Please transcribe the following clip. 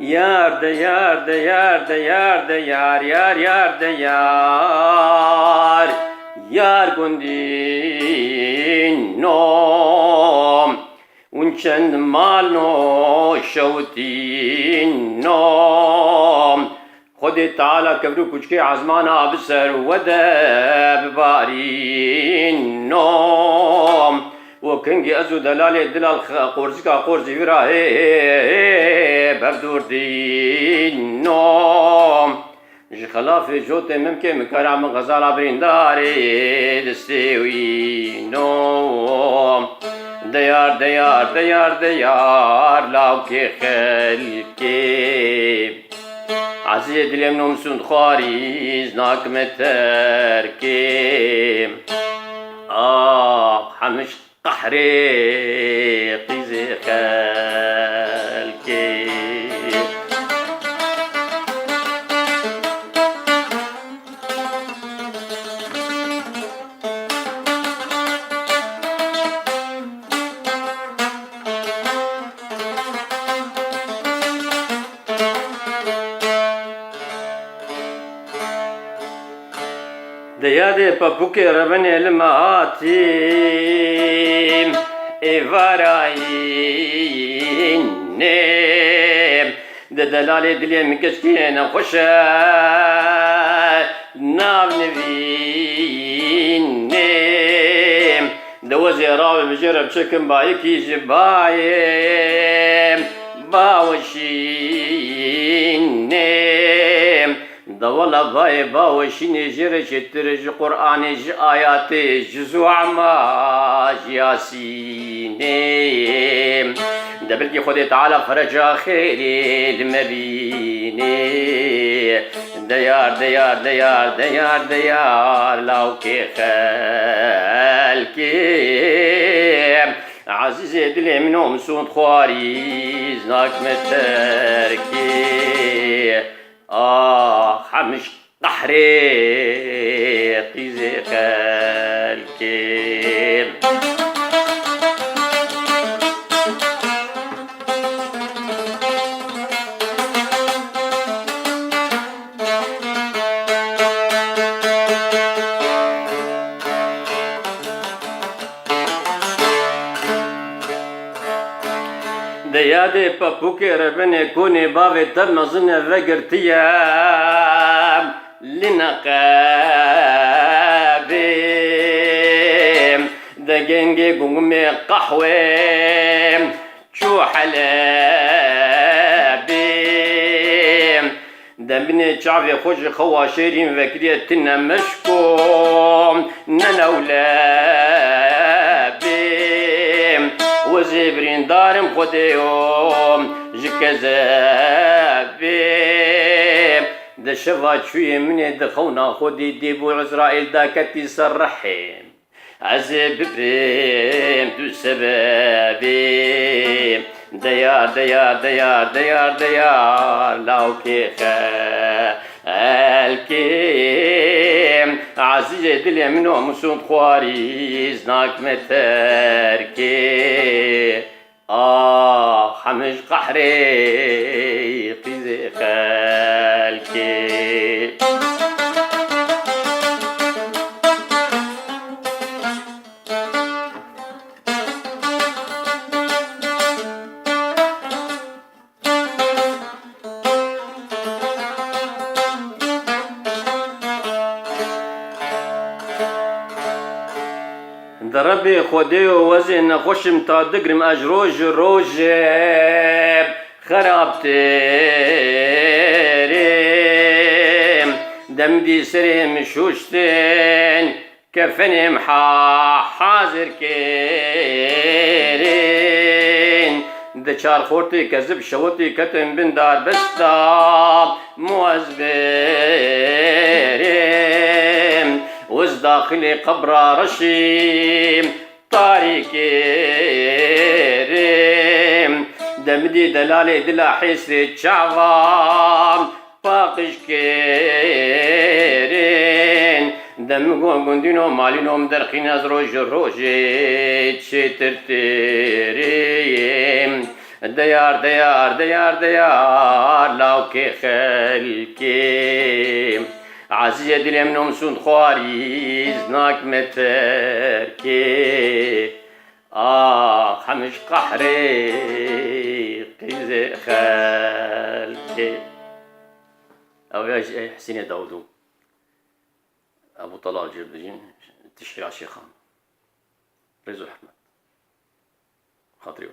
Yar de yar de yar de yar de yar yar yar de yar yar gundin nom ونشن مالنو شوتين نوم خدي تعالى كبرو كشكي عزمانا بسر ودب بارين نوم وكنجي أزو دلالي دلال قرزكا قرزي وراهي بردور دين نوم جي خلافي جوتي ممكن مكرام غزالة برينداري دستيوي نوم ديار ديار ديار ديار لاوكي خلكي عزيز دلم نمسون خاريز ناك متركي حمش قحري قيزي خلكي ديادي بابوكي ربني المهاتيم إفراين دلالي دلي مكشكين خوشا ناب نبين دوزي راوي بجرب شكم بايكي جبايم باوشين دولا باي باوشين جرش ترج قرآن ج آيات جزوع ما ياسين دبلكي خدي تعالى فرجا خيري المبيني ديار ديار ديار ديار ديار لوكي خالكي عزيزي دلي منهم سود خواري زناك متركي حمش قحري قيزي خالكي ديادي بابوكي ربني كوني بابي ترمزن فقرتيا لنقابي دقنقي قمي قحوي شو حلابي دمني شعبي خوش خواشيرين فكريتنا مشكوم ننولابي وزبرين دارم خديهم جكزابي دشفا شوية مني دخونا خدي ديبو عزرائيل داكتي صرحين عزب بريم تو سبابي ديار ديار ديار ديار ديار لاوكي خالكي عزيزي دلي منو مسود خواري زناك متركي حمش قحري قيزي خالكي دربي خودي وزن خوشم تا دقرم اجروج روج خراب تريم دم دي سريم شوشتين كفنم حاضر كيرين دچار خورتي كذب شوتي كتم بندار بستا موزبرين وز داخلي قبر رشيم طاريكي ريم دمدي دلالي دلا حسري شعظام باقش كيرين دم قندينو مالينو درخين از روج روجي تشتر تريم ديار ديار ديار ديار لاو كي خلكي عزيز دلم نمسون خواريز ناك متركي خمش قحري قيز خلكي أو يا حسين يا داودو أبو طلال جردجين تشكيل على الشيخان رزو أحمد خاطري